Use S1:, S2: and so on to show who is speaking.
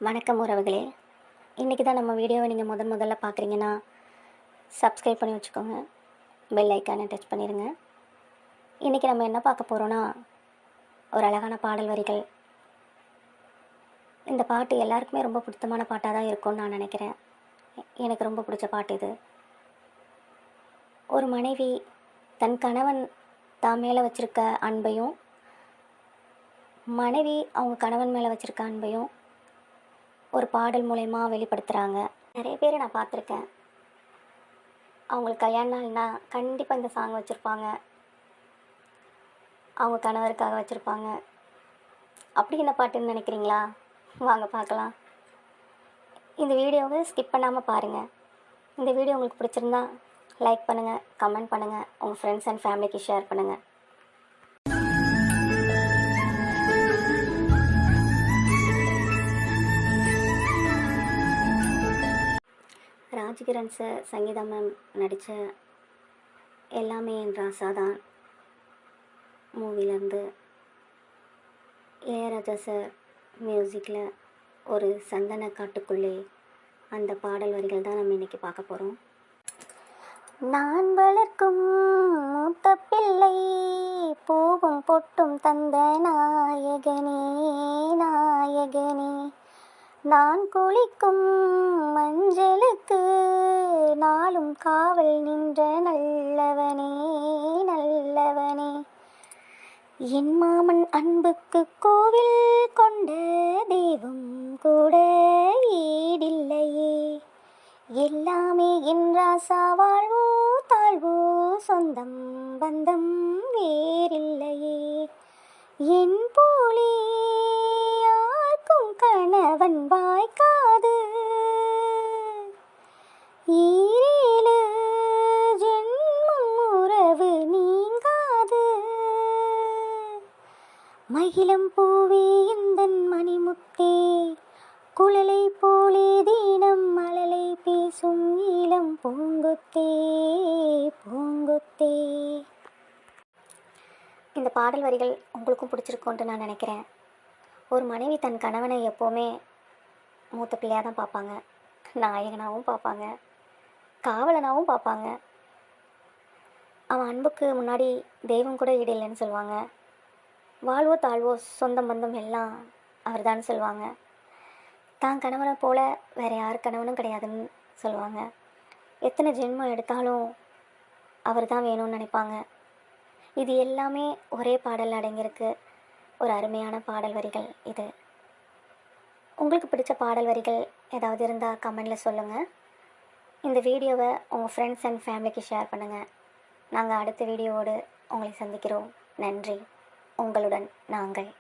S1: வணக்கம் உறவுகளே. இன்றைக்கி தான் நம்ம வீடியோவை நீங்கள் முதல்ல பார்க்குறீங்கன்னா சப்ஸ்கிரைப் பண்ணி வச்சுக்கோங்க. பெல் ஐக்கானை டச் பண்ணிடுங்க. இன்றைக்கி நம்ம என்ன பார்க்க போகிறோன்னா, ஒரு அழகான பாடல் வரிகள். இந்த பாட்டு எல்லாருக்குமே ரொம்ப பிடித்தமான பாட்டாக தான் இருக்கும்னு நான் நினைக்கிறேன். எனக்கு ரொம்ப பிடிச்ச பாட்டு இது. ஒரு மனைவி தன் கணவன் தான் மேலே வச்சுருக்க அன்பையும், மனைவி அவங்க கணவன் மேலே வச்சுருக்க அன்பையும் ஒரு பாடல் மூலயமா வெளிப்படுத்துகிறாங்க. நிறைய பேர் நான் பார்த்துருக்கேன். அவங்களுக்கு கல்யாண நாள்னா கண்டிப்பாக இந்த சாங் வச்சுருப்பாங்க. அவங்க கணவருக்காக வச்சுருப்பாங்க. அப்படி என்ன பாட்டுன்னு நினைக்கிறீங்களா? வாங்க பார்க்கலாம். இந்த வீடியோவை ஸ்கிப் பண்ணாமல் பாருங்கள். இந்த வீடியோ உங்களுக்கு பிடிச்சிருந்தா லைக் பண்ணுங்கள், கமெண்ட் பண்ணுங்கள், உங்கள் ஃப்ரெண்ட்ஸ் அண்ட் ஃபேமிலிக்கு ஷேர் பண்ணுங்கள். ராஜ்கிரண் சார், சங்கீதா மேம் நடித்த எல்லாமே என் ராசாதான் மூவிலேருந்து இளையராஜா சார் மியூசிக்கில் ஒரு சந்தன காட்டுக்குள்ளே அந்த பாடல் வரிகள் தான் நம்ம இன்றைக்கி பார்க்க போகிறோம். நான் வளர்க்கும் மூத்த பிள்ளை பூவும் பொட்டும் தந்த நாயகனே நாயகனே, நான் குளிக்கும் மஞ்சளுக்கு நாளும் காவல் நின்ற நல்லவனே நல்லவனே, என் மாமன் அன்புக்கு கோவில் கொண்ட தெய்வம் கூட ஈடில்லையே, எல்லாமே என் ராசா வாழ்வோ தாழ்வோ சொந்தம் பந்தம் வேறில்லையே, என் போலே யாருக்கும் கணவன் வாய்க்காது, ஈரேழு ஜென்மம் உறவு நீங்காது, மகிழம் பூவே எந்தன் மணிமுத்தே, குழலை போலே தீனம் மழலை பேசும் ஈழம் பூங்குத்தே பூங்குத்தே. இந்த பாடல் வரிகள் உங்களுக்கும் பிடிச்சிருக்குன்ட்டு நான் நினைக்கிறேன். ஒரு மனைவி தன் கணவனை எப்போவுமே மூத்த பிள்ளையாக தான் பார்ப்பாங்க, நாயகனாகவும் பார்ப்பாங்க, காவலனாகவும் பார்ப்பாங்க. அவன் அன்புக்கு முன்னாடி தெய்வம் கூட ஈடு இல்லைன்னு சொல்லுவாங்க. வாழ்வோ தாழ்வோ சொந்தம் பந்தம் எல்லாம் அவர் தான் சொல்லுவாங்க. தான் கணவனை போல் வேறு யார் கணவனும் கிடையாதுன்னு சொல்லுவாங்க. எத்தனை ஜென்மம் எடுத்தாலும் அவர் தான் வேணும்னு நினைப்பாங்க. இது எல்லாமே ஒரே பாடல் அடங்கியிருக்கு. ஒரு அருமையான பாடல் வரிகள் இது. உங்களுக்கு பிடிச்ச பாடல் வரிகள் ஏதாவது இருந்தால் கமெண்டில் சொல்லுங்கள். இந்த வீடியோவை உங்கள் ஃப்ரெண்ட்ஸ் அண்ட் ஃபேமிலிக்கு ஷேர் பண்ணுங்கள். நாங்கள் அடுத்த வீடியோவோடு உங்களை சந்திக்கிறோம். நன்றி. உங்களுடன் நாங்கள்.